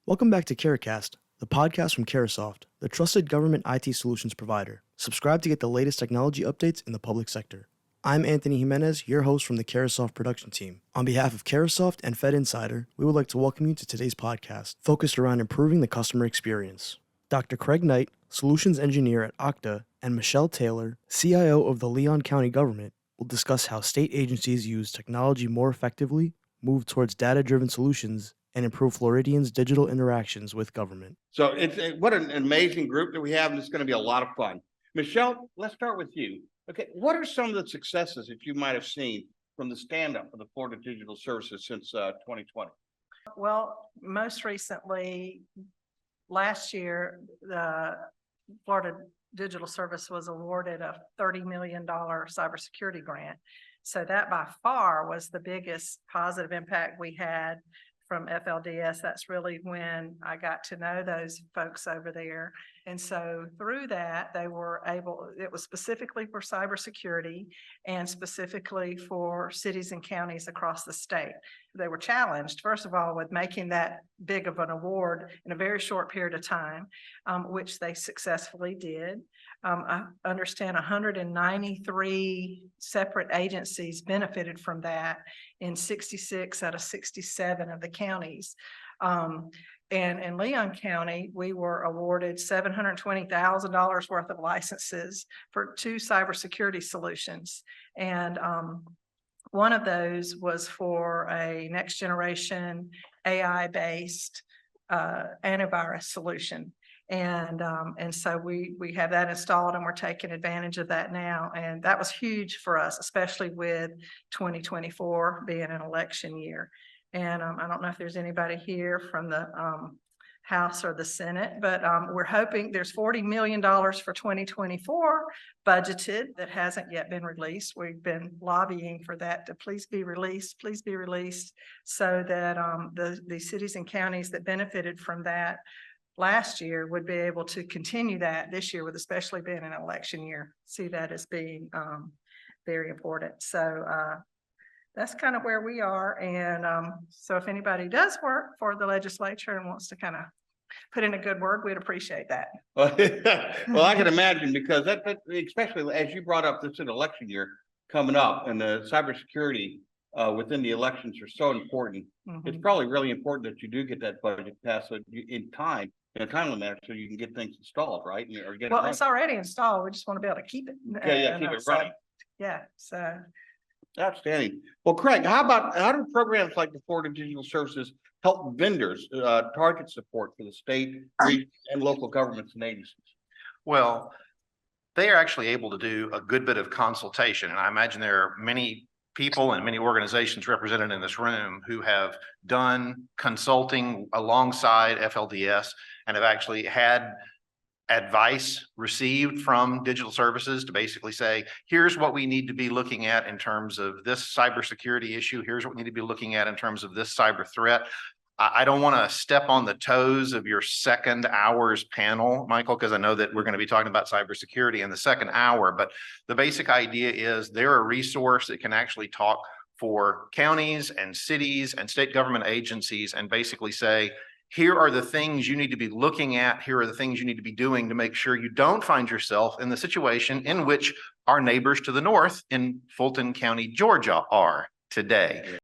Welcome back to CareCast, the podcast from Caresoft, the trusted government IT solutions provider. Subscribe to get the latest technology updates in the public sector. I'm Anthony Jimenez, your host from the Caresoft production team. On behalf of Caresoft and Fed Insider, we would like to welcome you to today's podcast, focused around improving the customer experience. Dr. Craig Knight, Solutions Engineer at Okta, and Michelle Taylor, CIO of the Leon County Government, will discuss how state agencies use technology more effectively, move towards data-driven solutions, and improve Floridians' digital interactions with government. So what an amazing group that we have, and it's going to be a lot of fun. Michelle, let's start with you. Okay, what are some of the successes that you might have seen from the stand-up of the Florida Digital Services since 2020? Well, most recently, last year, the Florida Digital Service was awarded a $30 million cybersecurity grant. So that by far was the biggest positive impact we had from FLDS. That's really when I got to know those folks over there. And so through that, they were able, it was specifically for cybersecurity and specifically for cities and counties across the state. They were challenged, first of all, with making that big of an award in a very short period of time, which they successfully did. I understand 193 separate agencies benefited from that in 66 out of 67 of the counties. And in Leon County, we were awarded $720,000 worth of licenses for 2 cybersecurity solutions. And one of those was for a next generation AI-based antivirus solution. And so we have that installed and we're taking advantage of that now. And that was huge for us, especially with 2024 being an election year. And I don't know if there's anybody here from the House or the Senate, but we're hoping there's $40 million for 2024 budgeted that hasn't yet been released. We've been lobbying for that to please be released, so that the cities and counties that benefited from that last year would be able to continue that this year, with especially being an election year. See that as being very important. So that's kind of where we are. And so if anybody does work for the legislature and wants to kind of put in a good word, we'd appreciate that. Well, I can imagine, because that especially as you brought up, this is an election year coming up, and the cybersecurity within the elections are so important. Mm-hmm. It's probably really important that you do get that budget passed in time, in a timely manner, so you can get things installed, right? Or get it's already installed. We just want to be able to keep it. Keep it running. Yeah. So outstanding. Well, Craig, how do programs like the Florida Digital Services help vendors target support for the state, region, and local governments and agencies? Well, they are actually able to do a good bit of consultation, and I imagine there are many people and many organizations represented in this room who have done consulting alongside FLDS and have actually had advice received from digital services to basically say, here's what we need to be looking at in terms of this cybersecurity issue. Here's what we need to be looking at in terms of this cyber threat. I don't want to step on the toes of your second hour's panel, Michael, because I know that we're going to be talking about cybersecurity in the second hour, but the basic idea is they're a resource that can actually talk for counties and cities and state government agencies and basically say, here are the things you need to be looking at. Here are the things you need to be doing to make sure you don't find yourself in the situation in which our neighbors to the north in Fulton County, Georgia are today.